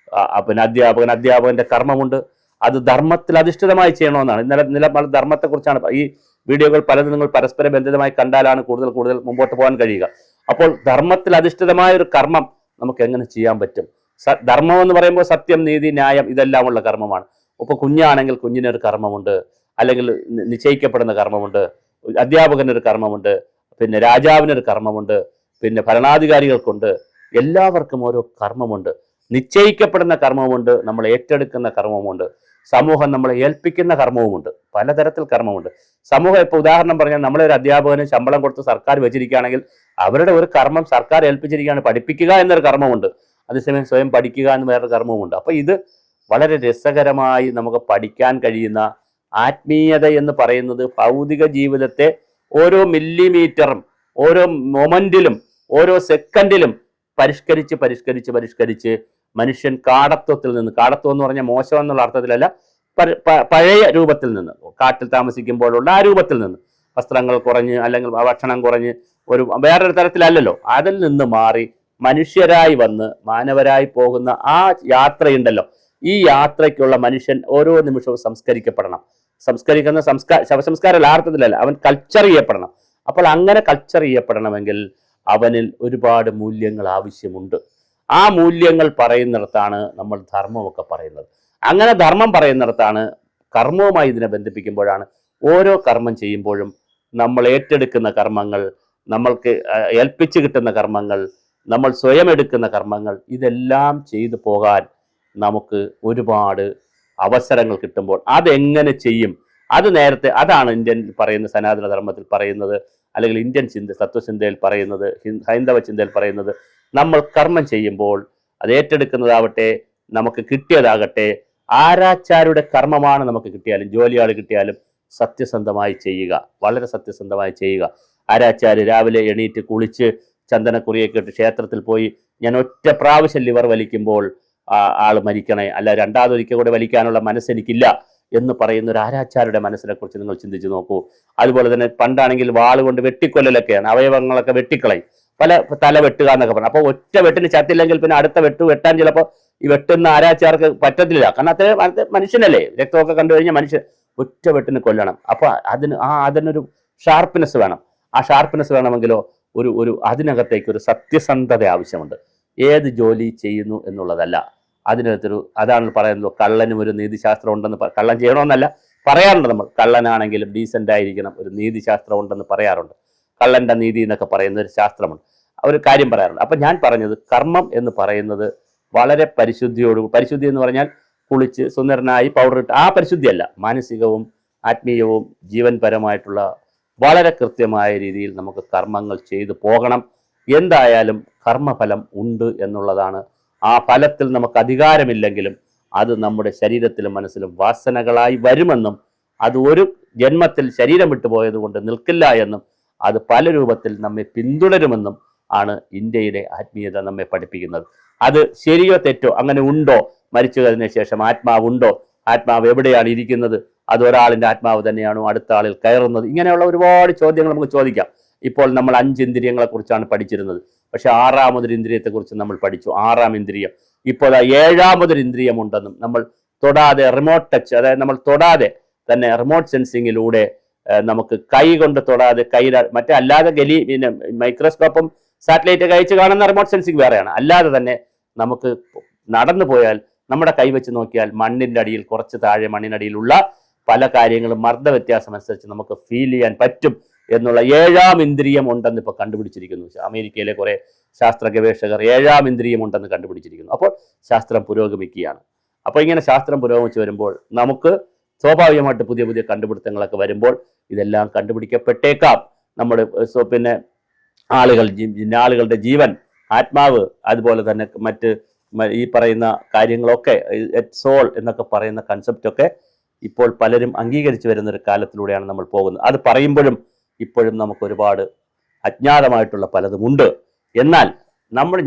പിന്നെ അധ്യാപകന്റെ കർമ്മമുണ്ട്. അത് ധർമ്മത്തിൽ അധിഷ്ഠിതമായി ചെയ്യണമെന്നാണ്. ഇന്നലെ ധർമ്മത്തെക്കുറിച്ചാണ് ഈ വീഡിയോകൾ പലതും നിങ്ങൾ പരസ്പര ബന്ധിതമായി കണ്ടാലാണ് കൂടുതൽ മുമ്പോട്ട് പോകാൻ കഴിയുക. അപ്പോൾ ധർമ്മത്തിൽ അധിഷ്ഠിതമായ ഒരു കർമ്മം നമുക്ക് എങ്ങനെ ചെയ്യാൻ പറ്റും? ധർമ്മം എന്ന് പറയുമ്പോൾ സത്യം, നീതി, ന്യായം ഇതെല്ലാമുള്ള കർമ്മമാണ്. ഇപ്പോൾ കുഞ്ഞാണെങ്കിൽ കുഞ്ഞിനൊരു കർമ്മമുണ്ട്, അല്ലെങ്കിൽ നിശ്ചയിക്കപ്പെടുന്ന കർമ്മമുണ്ട്. അധ്യാപകനൊരു കർമ്മമുണ്ട്, പിന്നെ രാജാവിനൊരു കർമ്മമുണ്ട്, പിന്നെ ഭരണാധികാരികൾക്കുണ്ട്. എല്ലാവർക്കും ഓരോ കർമ്മമുണ്ട്. നിശ്ചയിക്കപ്പെടുന്ന കർമ്മമുണ്ട്, നമ്മൾ ഏറ്റെടുക്കുന്ന കർമ്മമുണ്ട്, സമൂഹം നമ്മളെ ഏൽപ്പിക്കുന്ന കർമ്മവുമുണ്ട്. പലതരത്തിൽ കർമ്മമുണ്ട്. സമൂഹം ഇപ്പോൾ ഉദാഹരണം പറഞ്ഞാൽ നമ്മളൊരു അധ്യാപകന് ശമ്പളം കൊടുത്ത് സർക്കാർ വെച്ചിരിക്കുകയാണെങ്കിൽ അവരുടെ ഒരു കർമ്മം സർക്കാർ ഏൽപ്പിച്ചിരിക്കുകയാണ്, പഠിപ്പിക്കുക എന്നൊരു കർമ്മമുണ്ട്. അതേസമയം സ്വയം പഠിക്കുക എന്ന് വേറൊരു കർമ്മവുമുണ്ട്. അപ്പോൾ ഇത് വളരെ രസകരമായി നമുക്ക് പഠിക്കാൻ കഴിയുന്ന ആത്മീയത എന്ന് പറയുന്നത് ഭൗതിക ജീവിതത്തെ ഓരോ മില്ലിമീറ്ററും ഓരോ മൊമെന്റിലും ഓരോ സെക്കൻഡിലും പരിഷ്കരിച്ച് മനുഷ്യൻ കാടത്വത്തിൽ നിന്ന്, കാടത്വം എന്ന് പറഞ്ഞാൽ മോശം എന്നുള്ള അർത്ഥത്തിലല്ല, പഴയ രൂപത്തിൽ നിന്ന്, കാട്ടിൽ താമസിക്കുമ്പോഴുള്ള ആ രൂപത്തിൽ നിന്ന്, വസ്ത്രങ്ങൾ കുറഞ്ഞ് അല്ലെങ്കിൽ ഭക്ഷണം കുറഞ്ഞ് ഒരു വേറൊരു തരത്തിലല്ലല്ലോ, അതിൽ നിന്ന് മാറി മനുഷ്യരായി വന്ന് മാനവരായി പോകുന്ന ആ യാത്രയുണ്ടല്ലോ, ഈ യാത്രയ്ക്കുള്ള മനുഷ്യൻ ഓരോ നിമിഷവും സംസ്കരിക്കപ്പെടണം. ശവസംസ്കാരം അർത്ഥത്തിലല്ല, അവൻ കൾച്ചർ ചെയ്യപ്പെടണം. അപ്പോൾ അങ്ങനെ കൾച്ചർ ചെയ്യപ്പെടണമെങ്കിൽ അവനിൽ ഒരുപാട് മൂല്യങ്ങൾ ആവശ്യമുണ്ട്. ആ മൂല്യങ്ങൾ പറയുന്നിടത്താണ് നമ്മൾ ധർമ്മമൊക്കെ പറയുന്നത്. അങ്ങനെ ധർമ്മം പറയുന്നിടത്താണ് കർമ്മവുമായി ഇതിനെ ബന്ധിപ്പിക്കുമ്പോഴാണ് ഓരോ കർമ്മം ചെയ്യുമ്പോഴും നമ്മൾ ഏറ്റെടുക്കുന്ന കർമ്മങ്ങൾ, നമ്മൾക്ക് ഏൽപ്പിച്ചു കിട്ടുന്ന കർമ്മങ്ങൾ, നമ്മൾ സ്വയം എടുക്കുന്ന കർമ്മങ്ങൾ, ഇതെല്ലാം ചെയ്തു പോകാൻ നമുക്ക് ഒരുപാട് അവസരങ്ങൾ കിട്ടുമ്പോൾ അതെങ്ങനെ ചെയ്യും? അത് നേരത്തെ അതാണ് ഇന്ത്യൻ പറയുന്ന സനാതന ധർമ്മത്തിൽ പറയുന്നത്, അല്ലെങ്കിൽ ഇന്ത്യൻ തത്വചിന്തയിൽ പറയുന്നത്, ഹൈന്ദവ ചിന്തയിൽ പറയുന്നത്, നമ്മൾ കർമ്മം ചെയ്യുമ്പോൾ അത് ഏറ്റെടുക്കുന്നതാവട്ടെ, നമുക്ക് കിട്ടിയതാകട്ടെ, ആരാച്ചാരുടെ കർമ്മമാണ് നമുക്ക് കിട്ടിയാലും, ജോലിയാൾ കിട്ടിയാലും സത്യസന്ധമായി ചെയ്യുക, വളരെ സത്യസന്ധമായി ചെയ്യുക. ആരാച്ചാര് രാവിലെ എണീറ്റ് കുളിച്ച് ചന്ദനക്കുറിയൊക്കെ ഇട്ട് ക്ഷേത്രത്തിൽ പോയി ഞാൻ ഒറ്റ പ്രാവശ്യം ലിവർ വലിക്കുമ്പോൾ ആൾ മരിക്കണേ, അല്ല രണ്ടാമതൊരിക്കൽ കൂടെ വലിക്കാനുള്ള മനസ്സെനിക്കില്ല എന്ന് പറയുന്ന ഒരു ആരാച്ചാരുടെ മനസ്സിനെ കുറിച്ച് നിങ്ങൾ ചിന്തിച്ചു നോക്കൂ. അതുപോലെ തന്നെ പണ്ടാണെങ്കിൽ വാളുകൊണ്ട് വെട്ടിക്കൊല്ലലൊക്കെയാണ്, അവയവങ്ങളൊക്കെ വെട്ടിക്കളയും, പല തല വെട്ടുക എന്നൊക്കെ പറഞ്ഞു. അപ്പോൾ ഒറ്റ വെട്ടിന് ചത്തില്ലെങ്കിൽ പിന്നെ അടുത്ത വെട്ടാൻ ചിലപ്പോൾ ഈ വെട്ടുന്ന ആരാച്ചാർക്ക് പറ്റത്തില്ല. കാരണം അത്രയും മനുഷ്യനല്ലേ, രക്തമൊക്കെ കണ്ടു കഴിഞ്ഞാൽ മനുഷ്യൻ ഒറ്റ വെട്ടിന് കൊല്ലണം. അപ്പോൾ അതിനൊരു ഷാർപ്പ്നെസ് വേണം. ആ ഷാർപ്പ്നെസ് വേണമെങ്കിലോ ഒരു അതിനകത്തേക്ക് ഒരു സത്യസന്ധത ആവശ്യമുണ്ട്. ഏത് ജോലി ചെയ്യുന്നു എന്നുള്ളതല്ല, അതാണ് പറയുന്നത്, കള്ളനും ഒരു നീതിശാസ്ത്രം ഉണ്ടെന്ന്. കള്ളൻ ചെയ്യണമെന്നല്ല പറയാറുണ്ട് നമ്മൾ, കള്ളനാണെങ്കിലും ഡീസൻ്റ് ആയിരിക്കണം, ഒരു നീതിശാസ്ത്രം ഉണ്ടെന്ന് പറയാറുണ്ട്. കള്ളൻ്റെ നീതി എന്നൊക്കെ പറയുന്ന ഒരു ശാസ്ത്രമുണ്ട്, ഒരു കാര്യം പറയാറുണ്ട്. അപ്പം ഞാൻ പറഞ്ഞത് കർമ്മം എന്ന് പറയുന്നത് വളരെ പരിശുദ്ധി എന്ന് പറഞ്ഞാൽ കുളിച്ച് സുന്ദരനായി പൗഡർ ഇട്ട് ആ പരിശുദ്ധിയല്ല, മാനസികവും ആത്മീയവും ജീവൻപരമായിട്ടുള്ള വളരെ കൃത്യമായ രീതിയിൽ നമുക്ക് കർമ്മങ്ങൾ ചെയ്തു പോകണം. എന്തായാലും കർമ്മഫലം ഉണ്ട് എന്നുള്ളതാണ്. ആ ഫലത്തിൽ നമുക്ക് അധികാരമില്ലെങ്കിലും അത് നമ്മുടെ ശരീരത്തിലും മനസ്സിലും വാസനകളായി വരുമെന്നും, അത് ഒരു ജന്മത്തിൽ ശരീരം വിട്ടുപോയത് കൊണ്ട് നിൽക്കില്ല എന്നും, അത് പല രൂപത്തിൽ നമ്മെ പിന്തുടരുമെന്നും ആണ് ഇന്ത്യയുടെ ആത്മീയത നമ്മെ പഠിപ്പിക്കുന്നത്. അത് ശരിയോ തെറ്റോ, അങ്ങനെ ഉണ്ടോ, മരിച്ചു കഴിഞ്ഞ ശേഷം ആത്മാവുണ്ടോ, ആത്മാവ് എവിടെയാണ് ഇരിക്കുന്നത്, അത് ഒരാളിൻ്റെ ആത്മാവ് തന്നെയാണോ അടുത്ത ആളിൽ കയറുന്നത്, ഇങ്ങനെയുള്ള ഒരുപാട് ചോദ്യങ്ങൾ നമുക്ക് ചോദിക്കാം. ഇപ്പോൾ നമ്മൾ 5 ഇന്ദ്രിയങ്ങളെ കുറിച്ചാണ് പഠിച്ചിരുന്നത്, പക്ഷെ 6ാമതൊരു ഇന്ദ്രിയത്തെക്കുറിച്ച് നമ്മൾ പഠിച്ചു, 6ാം ഇന്ദ്രിയം. ഇപ്പോൾ 7ാമതൊരു ഇന്ദ്രിയം ഉണ്ടെന്നും, നമ്മൾ തൊടാതെ റിമോട്ട് ടച്ച്, അതായത് നമ്മൾ തൊടാതെ തന്നെ റിമോട്ട് സെൻസിങ്ങിലൂടെ നമുക്ക് കൈ കൊണ്ട് തൊടാതെ മറ്റേ അല്ലാതെ പിന്നെ മൈക്രോസ്കോപ്പും സാറ്റലൈറ്റ് കഴിച്ച് കാണുന്ന റിമോട്ട് സെൻസിങ് വേറെയാണ്. അല്ലാതെ തന്നെ നമുക്ക് നടന്നു പോയാൽ നമ്മുടെ കൈ വെച്ച് നോക്കിയാൽ മണ്ണിൻ്റെ അടിയിൽ, കുറച്ച് താഴെ മണ്ണിനടിയിലുള്ള പല കാര്യങ്ങളും മർദ്ദ വ്യത്യാസം അനുസരിച്ച് നമുക്ക് ഫീൽ ചെയ്യാൻ പറ്റും എന്നുള്ള 7ാം ഇന്ദ്രിയം ഉണ്ടെന്ന് ഇപ്പോൾ കണ്ടുപിടിച്ചിരിക്കുന്നു. അമേരിക്കയിലെ കുറേ ശാസ്ത്ര ഗവേഷകർ 7ാം ഇന്ദ്രിയം ഉണ്ടെന്ന് കണ്ടുപിടിച്ചിരിക്കുന്നു. അപ്പോൾ ശാസ്ത്രം പുരോഗമിക്കുകയാണ്. അപ്പോൾ ഇങ്ങനെ ശാസ്ത്രം പുരോഗമിച്ച് വരുമ്പോൾ നമുക്ക് സ്വാഭാവികമായിട്ട് പുതിയ പുതിയ കണ്ടുപിടുത്തങ്ങളൊക്കെ വരുമ്പോൾ ഇതെല്ലാം കണ്ടുപിടിക്കപ്പെട്ടേക്കാം. നമ്മുടെ പിന്നെ ആളുകളുടെ ജീവൻ ആത്മാവ്, അതുപോലെ തന്നെ മറ്റ് ഈ പറയുന്ന കാര്യങ്ങളൊക്കെ, സോൾ എന്നൊക്കെ പറയുന്ന കൺസെപ്റ്റൊക്കെ ഇപ്പോൾ പലരും അംഗീകരിച്ചു വരുന്ന ഒരു കാലത്തിലൂടെയാണ് നമ്മൾ പോകുന്നത്. അത് പറയുമ്പോഴും ഇപ്പോഴും നമുക്ക് ഒരുപാട് അജ്ഞാതമായിട്ടുള്ള പലതുമുണ്ട്. എന്നാൽ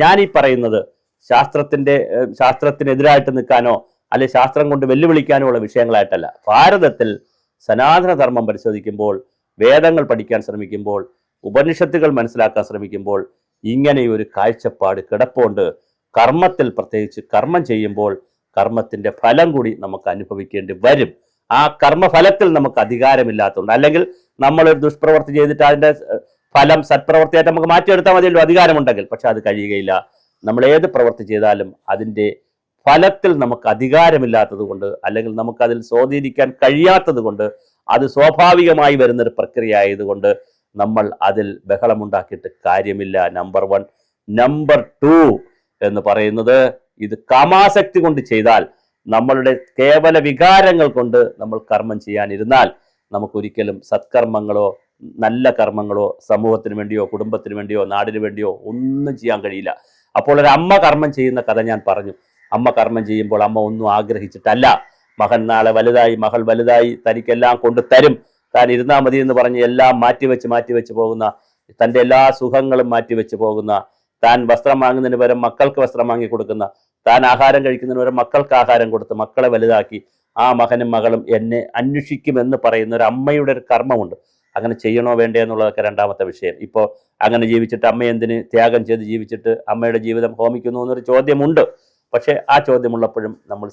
ഞാൻ ഈ പറയുന്നത് ശാസ്ത്രത്തിനെതിരായിട്ട് നിൽക്കാനോ അല്ലെ ശാസ്ത്രം കൊണ്ട് വെല്ലുവിളിക്കാനോ ഉള്ള വിഷയങ്ങളായിട്ടല്ല. ഭാരതത്തിൽ സനാതന ധർമ്മം പരിശോധിക്കുമ്പോൾ, വേദങ്ങൾ പഠിക്കാൻ ശ്രമിക്കുമ്പോൾ, ഉപനിഷത്തുകൾ മനസ്സിലാക്കാൻ ശ്രമിക്കുമ്പോൾ ഇങ്ങനെയൊരു കാഴ്ചപ്പാട് കിടപ്പുണ്ട്. കർമ്മത്തിൽ, പ്രത്യേകിച്ച് കർമ്മം ചെയ്യുമ്പോൾ കർമ്മത്തിന്റെ ഫലം കൂടി നമുക്ക് അനുഭവിക്കേണ്ടി വരും. ആ കർമ്മഫലത്തിൽ നമുക്ക് അധികാരമില്ലാത്തതുകൊണ്ട്, അല്ലെങ്കിൽ നമ്മളൊരു ദുഷ്പ്രവൃത്തി ചെയ്തിട്ട് അതിന്റെ ഫലം സത്പ്രവൃത്തിയായിട്ട് നമുക്ക് മാറ്റിയെടുത്താൽ മതിയല്ലോ, അധികാരമുണ്ടെങ്കിൽ. പക്ഷെ അത് കഴിയുകയില്ല. നമ്മൾ ഏത് പ്രവൃത്തി ചെയ്താലും അതിൻ്റെ ഫലത്തിൽ നമുക്ക് അധികാരമില്ലാത്തത് കൊണ്ട്, അല്ലെങ്കിൽ നമുക്കതിൽ സ്വാധീനിക്കാൻ കഴിയാത്തത് കൊണ്ട്, അത് സ്വാഭാവികമായി വരുന്നൊരു പ്രക്രിയ ആയതുകൊണ്ട് നമ്മൾ അതിൽ ബഹളമുണ്ടാക്കിയിട്ട് കാര്യമില്ല. നമ്പർ 1. നമ്പർ 2 എന്ന് പറയുന്നത്, ഇത് കാമാസക്തി കൊണ്ട് ചെയ്താൽ, നമ്മളുടെ കേവല വികാരങ്ങൾ കൊണ്ട് നമ്മൾ കർമ്മം ചെയ്യാനിരുന്നാൽ നമുക്കൊരിക്കലും സത്കർമ്മങ്ങളോ നല്ല കർമ്മങ്ങളോ സമൂഹത്തിന് വേണ്ടിയോ കുടുംബത്തിന് വേണ്ടിയോ നാടിന് വേണ്ടിയോ ഒന്നും ചെയ്യാൻ കഴിയില്ല. അപ്പോൾ ഒരു അമ്മ കർമ്മം ചെയ്യുന്ന കഥ ഞാൻ പറഞ്ഞു. അമ്മ കർമ്മം ചെയ്യുമ്പോൾ അമ്മ ഒന്നും ആഗ്രഹിച്ചിട്ടല്ല. മകൻ നാളെ വലുതായി, മകൾ വലുതായി, തനിക്കെല്ലാം കൊണ്ട് തരും, താൻ ഇരുന്നാൽ മതി എന്ന് പറഞ്ഞ് എല്ലാം മാറ്റിവെച്ച് പോകുന്ന, തൻ്റെ എല്ലാ സുഖങ്ങളും മാറ്റിവെച്ച് പോകുന്ന, താൻ വസ്ത്രം വാങ്ങുന്നതിന് പകരം മക്കൾക്ക് വസ്ത്രം വാങ്ങി കൊടുക്കുന്ന, താൻ ആഹാരം കഴിക്കുന്നതിന് പകരം മക്കൾക്ക് ആഹാരം കൊടുത്ത് മക്കളെ വലുതാക്കി, ആ മകനും മകളും എന്നെ അന്വേഷിക്കുമെന്ന് പറയുന്ന ഒരു അമ്മയുടെ ഒരു കർമ്മമുണ്ട്. അങ്ങനെ ചെയ്യണോ വേണ്ടേ എന്നുള്ളതൊക്കെ രണ്ടാമത്തെ വിഷയം. ഇപ്പോൾ അങ്ങനെ ജീവിച്ചിട്ട് അമ്മ എന്തിന് ത്യാഗം ചെയ്ത് ജീവിച്ചിട്ട് അമ്മയുടെ ജീവിതം ഹോമിക്കുന്നു എന്നൊരു ചോദ്യമുണ്ട്. പക്ഷേ ആ ചോദ്യമുള്ളപ്പോഴും നമ്മൾ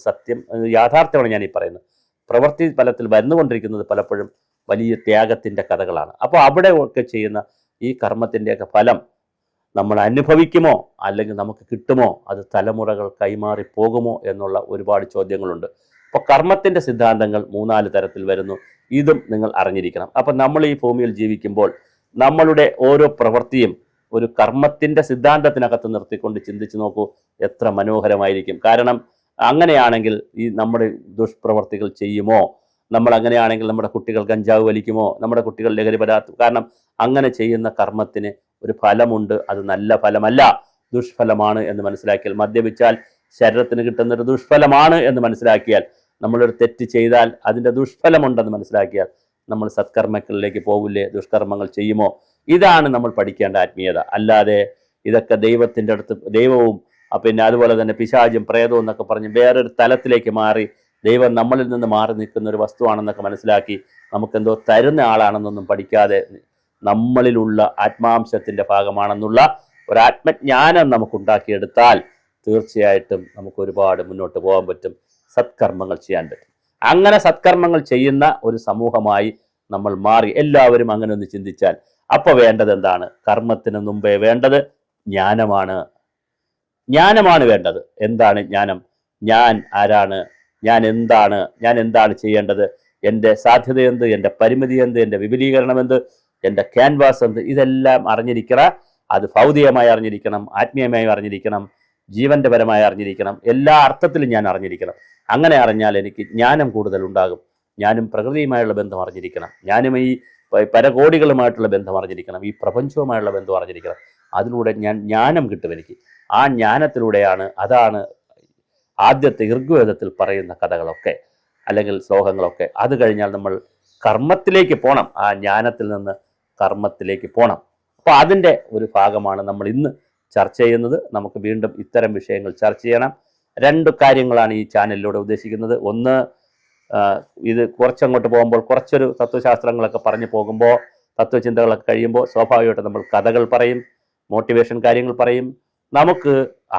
യാഥാർത്ഥ്യമാണ് ഞാൻ ഈ പറയുന്നത്. പ്രവൃത്തി ഫലത്തിൽ വന്നുകൊണ്ടിരിക്കുന്നത് പലപ്പോഴും വലിയ ത്യാഗത്തിൻ്റെ കഥകളാണ്. അപ്പോൾ അവിടെ ഒക്കെ ചെയ്യുന്ന ഈ കർമ്മത്തിൻ്റെയൊക്കെ ഫലം നമ്മൾ അനുഭവിക്കുമോ അല്ലെങ്കിൽ നമുക്ക് കിട്ടുമോ, അത് തലമുറകൾ കൈമാറി പോകുമോ എന്നുള്ള ഒരുപാട് ചോദ്യങ്ങളുണ്ട്. അപ്പോൾ കർമ്മത്തിൻ്റെ സിദ്ധാന്തങ്ങൾ 3-4 തരത്തിൽ വരുന്നു. ഇതും നിങ്ങൾ അറിഞ്ഞിരിക്കണം. അപ്പം നമ്മൾ ഈ ഭൂമിയിൽ ജീവിക്കുമ്പോൾ നമ്മളുടെ ഓരോ പ്രവൃത്തിയും ഒരു കർമ്മത്തിൻ്റെ സിദ്ധാന്തത്തിനകത്ത് നിർത്തിക്കൊണ്ട് ചിന്തിച്ച് നോക്കൂ, എത്ര മനോഹരമായിരിക്കും. കാരണം അങ്ങനെയാണെങ്കിൽ ഈ നമ്മുടെ ദുഷ്പ്രവർത്തികൾ ചെയ്യുമോ, നമ്മൾ അങ്ങനെയാണെങ്കിൽ നമ്മുടെ കുട്ടികൾ കഞ്ചാവ് വലിക്കുമോ, നമ്മുടെ കുട്ടികൾ ലഹരി പദാർത്ഥം, കാരണം അങ്ങനെ ചെയ്യുന്ന കർമ്മത്തിന് ഒരു ഫലമുണ്ട്. അത് നല്ല ഫലമല്ല, ദുഷ്ഫലമാണ് എന്ന് മനസ്സിലാക്കിയാൽ, മദ്യപിച്ചാൽ ശരീരത്തിന് കിട്ടുന്നൊരു ദുഷ്ഫലമാണ് എന്ന് മനസ്സിലാക്കിയാൽ, നമ്മളൊരു തെറ്റ് ചെയ്താൽ അതിൻ്റെ ദുഷ്ഫലമുണ്ടെന്ന് മനസ്സിലാക്കിയാൽ നമ്മൾ സത്കർമ്മങ്ങളിലേക്ക് പോകില്ലേ, ദുഷ്കർമ്മങ്ങൾ ചെയ്യുമോ? ഇതാണ് നമ്മൾ പഠിക്കേണ്ട ആത്മീയത. അല്ലാതെ ഇതൊക്കെ ദൈവത്തിൻ്റെ അടുത്ത്, ദൈവവും പിന്നെ അതുപോലെ തന്നെ പിശാചും പ്രേതവും എന്നൊക്കെ പറഞ്ഞ് വേറൊരു തലത്തിലേക്ക് മാറി, ദൈവം നമ്മളിൽ നിന്ന് മാറി നിൽക്കുന്ന ഒരു വസ്തുവാണെന്നൊക്കെ മനസ്സിലാക്കി നമുക്കെന്തോ തരുന്ന ആളാണെന്നൊന്നും പഠിക്കാതെ, നമ്മളിലുള്ള ആത്മാംശത്തിൻ്റെ ഭാഗമാണെന്നുള്ള ഒരു ആത്മജ്ഞാനം നമുക്കുണ്ടാക്കിയെടുത്താൽ തീർച്ചയായിട്ടും നമുക്ക് ഒരുപാട് മുന്നോട്ട് പോകാൻ പറ്റും, സത്കർമ്മങ്ങൾ ചെയ്യാൻ പറ്റും. അങ്ങനെ സത്കർമ്മങ്ങൾ ചെയ്യുന്ന ഒരു സമൂഹമായി നമ്മൾ മാറി എല്ലാവരും അങ്ങനെ ഒന്ന് ചിന്തിച്ചാൽ, അപ്പോൾ വേണ്ടത് എന്താണ്? കർമ്മത്തിന് മുമ്പേ വേണ്ടത് ജ്ഞാനമാണ്. ജ്ഞാനമാണ് വേണ്ടത്. എന്താണ് ജ്ഞാനം? ഞാൻ ആരാണ്, ഞാൻ എന്താണ് ചെയ്യേണ്ടത്, എൻ്റെ സാധ്യത എന്ത്, എൻ്റെ പരിമിതി എന്ത്, എൻ്റെ വിപുലീകരണം എന്ത്, എൻ്റെ ക്യാൻവാസ് എന്ത്, ഇതെല്ലാം അറിഞ്ഞിരിക്കണം. അത് ഭൗതികമായി അറിഞ്ഞിരിക്കണം, ആത്മീയമായി അറിഞ്ഞിരിക്കണം, ജീവന്റെ പരമായി അറിഞ്ഞിരിക്കണം, എല്ലാ അർത്ഥത്തിലും ഞാൻ അറിഞ്ഞിരിക്കണം. അങ്ങനെ അറിഞ്ഞാൽ എനിക്ക് ജ്ഞാനം കൂടുതൽ ഉണ്ടാകും. ഞാനും പ്രകൃതിയുമായുള്ള ബന്ധം അറിഞ്ഞിരിക്കണം, ഞാനും ഈ പരകോടികളുമായിട്ടുള്ള ബന്ധം അറിഞ്ഞിരിക്കണം, ഈ പ്രപഞ്ചവുമായുള്ള ബന്ധം അറിഞ്ഞിരിക്കണം. അതിലൂടെ ജ്ഞാനം കിട്ടും എനിക്ക്. ആ ജ്ഞാനത്തിലൂടെയാണ്, അതാണ് ആദ്യത്തെ ഋഗ്വേദത്തിൽ പറയുന്ന കഥകളൊക്കെ അല്ലെങ്കിൽ ശ്ലോകങ്ങളൊക്കെ. അത് കഴിഞ്ഞാൽ നമ്മൾ കർമ്മത്തിലേക്ക് പോകണം, ആ ജ്ഞാനത്തിൽ നിന്ന് കർമ്മത്തിലേക്ക് പോകണം. അപ്പോൾ അതിൻ്റെ ഒരു ഭാഗമാണ് നമ്മൾ ഇന്ന് ചർച്ച ചെയ്യുന്നത്. നമുക്ക് വീണ്ടും ഇത്തരം വിഷയങ്ങൾ ചർച്ച ചെയ്യണം. 2 കാര്യങ്ങളാണ് ഈ ചാനലിലൂടെ ഉദ്ദേശിക്കുന്നത്. ഒന്ന്, ഇത് കുറച്ചങ്ങോട്ട് പോകുമ്പോൾ കുറച്ചൊരു തത്വശാസ്ത്രങ്ങളൊക്കെ പറഞ്ഞു പോകുമ്പോൾ, തത്വചിന്തകളൊക്കെ കഴിയുമ്പോൾ സ്വാഭാവികമായിട്ട് നമ്മൾ കഥകൾ പറയും, മോട്ടിവേഷൻ കാര്യങ്ങൾ പറയും. നമുക്ക്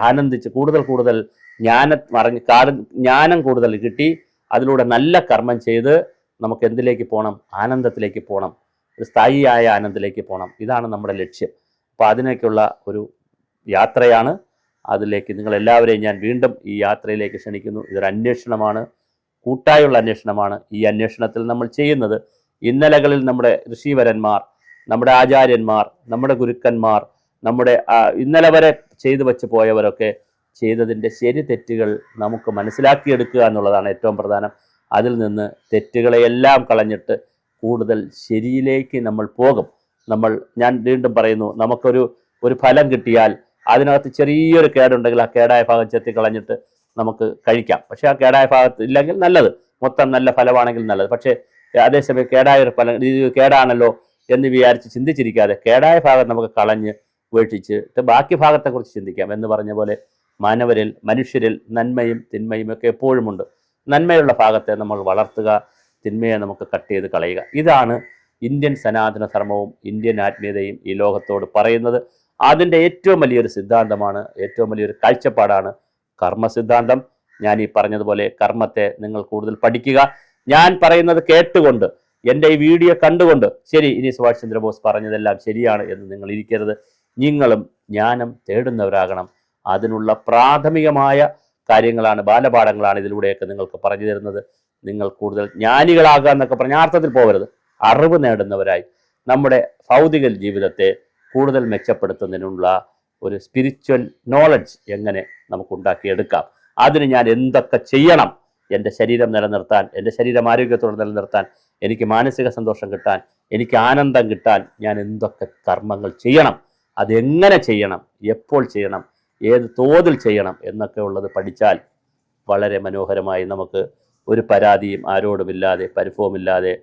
ആനന്ദിച്ച് കൂടുതൽ ജ്ഞാനം കൂടുതൽ കിട്ടി അതിലൂടെ നല്ല കർമ്മം ചെയ്ത് നമുക്ക് എന്തിലേക്ക് പോകണം? ആനന്ദത്തിലേക്ക് പോകണം, ഒരു സ്ഥായിയായ ആനന്ദത്തിലേക്ക് പോകണം. ഇതാണ് നമ്മുടെ ലക്ഷ്യം. അപ്പോൾ അതിനേക്കുള്ള ഒരു യാത്രയാണ്. അതിലേക്ക് നിങ്ങളെല്ലാവരെയും ഞാൻ വീണ്ടും ഈ യാത്രയിലേക്ക് ക്ഷണിക്കുന്നു. ഇതൊരു അന്വേഷണമാണ്, കൂട്ടായുള്ള അന്വേഷണമാണ്. ഈ അന്വേഷണത്തിൽ നമ്മൾ ചെയ്യുന്നത്, ഇന്നലകളിൽ നമ്മുടെ ഋഷിവരന്മാർ, നമ്മുടെ ആചാര്യന്മാർ, നമ്മുടെ ഗുരുക്കന്മാർ, നമ്മുടെ ഇന്നലെ വരെ ചെയ്തു വച്ച് പോയവരൊക്കെ ചെയ്തതിൻ്റെ ശരി തെറ്റുകൾ നമുക്ക് മനസ്സിലാക്കിയെടുക്കുക എന്നുള്ളതാണ് ഏറ്റവും പ്രധാനം. അതിൽ നിന്ന് തെറ്റുകളെയെല്ലാം കളഞ്ഞിട്ട് കൂടുതൽ ശരിയിലേക്ക് നമ്മൾ പോകും. ഞാൻ വീണ്ടും പറയുന്നു, നമുക്കൊരു ഫലം കിട്ടിയാൽ അതിനകത്ത് ചെറിയൊരു കേടുണ്ടെങ്കിൽ ആ കേടായ ഭാഗം ചെത്തിക്കളഞ്ഞിട്ട് നമുക്ക് കഴിക്കാം. പക്ഷേ ആ കേടായ ഭാഗത്ത് ഇല്ലെങ്കിൽ നല്ലത്, മൊത്തം നല്ല ഫലമാണെങ്കിൽ നല്ലത്. പക്ഷേ അതേസമയം കേടായ ഒരു ഫലം, ഇത് കേടാണല്ലോ എന്ന് വിചാരിച്ച് ചിന്തിച്ചിരിക്കാതെ കേടായ ഭാഗം നമുക്ക് കളഞ്ഞ് ഉപേക്ഷിച്ചിട്ട് ബാക്കി ഭാഗത്തെക്കുറിച്ച് ചിന്തിക്കാം. എന്ന് പറഞ്ഞ പോലെ മനുഷ്യരിൽ നന്മയും തിന്മയും ഒക്കെ എപ്പോഴുമുണ്ട്. നന്മയുള്ള ഭാഗത്തെ നമ്മൾ വളർത്തുക, തിന്മയെ നമുക്ക് കട്ട് ചെയ്ത് കളയുക. ഇതാണ് ഇന്ത്യൻ സനാതന ധർമ്മവും ഇന്ത്യൻ ആത്മീയതയും ഈ ലോകത്തോട് പറയുന്നത്. അതിൻ്റെ ഏറ്റവും വലിയൊരു സിദ്ധാന്തമാണ്, ഏറ്റവും വലിയൊരു കാഴ്ചപ്പാടാണ് കർമ്മസിദ്ധാന്തം. ഞാൻ ഈ പറഞ്ഞതുപോലെ കർമ്മത്തെ നിങ്ങൾ കൂടുതൽ പഠിക്കുക. ഞാൻ പറയുന്നത് കേട്ടുകൊണ്ട്, എൻ്റെ ഈ വീഡിയോ കണ്ടുകൊണ്ട് ശരി ഇനി സുഭാഷ് ചന്ദ്രബോസ് പറഞ്ഞതെല്ലാം ശരിയാണ് എന്ന് നിങ്ങൾ ഇരിക്കരുത്. നിങ്ങളും ജ്ഞാനം തേടുന്നവരാകണം. അതിനുള്ള പ്രാഥമികമായ കാര്യങ്ങളാണ്, ബാലപാഠങ്ങളാണ് ഇതിലൂടെയൊക്കെ നിങ്ങൾക്ക് പറഞ്ഞു തരുന്നത്. നിങ്ങൾ കൂടുതൽ ജ്ഞാനികളാകുക എന്നൊക്കെ പറഞ്ഞ അർത്ഥത്തിൽ പോകരുത്, അറിവ് നേടുന്നവരായി നമ്മുടെ ഭൗതിക ജീവിതത്തെ കൂടുതൽ മെച്ചപ്പെടുത്തുന്നതിനുള്ള ഒരു സ്പിരിച്വൽ നോളജ് എങ്ങനെ നമുക്ക് ഉണ്ടാക്കിയെടുക്കാം, അതിന് ഞാൻ എന്തൊക്കെ ചെയ്യണം, എൻ്റെ ശരീരം നിലനിർത്താൻ, എൻ്റെ ശരീരം ആരോഗ്യത്തോടെ നിലനിർത്താൻ, എനിക്ക് മാനസിക സന്തോഷം കിട്ടാൻ, എനിക്ക് ആനന്ദം കിട്ടാൻ ഞാൻ എന്തൊക്കെ കർമ്മങ്ങൾ ചെയ്യണം, അതെങ്ങനെ ചെയ്യണം, എപ്പോൾ ചെയ്യണം, ഏത് തോതിൽ ചെയ്യണം എന്നൊക്കെ ഉള്ളത് പഠിച്ചാൽ വളരെ മനോഹരമായി നമുക്ക് ഒരു പരാതിയും ആരോടുമില്ലാതെ പരിഭവമില്ലാതെ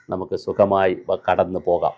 നമുക്ക് സുഖമായി കടന്നു പോകാം.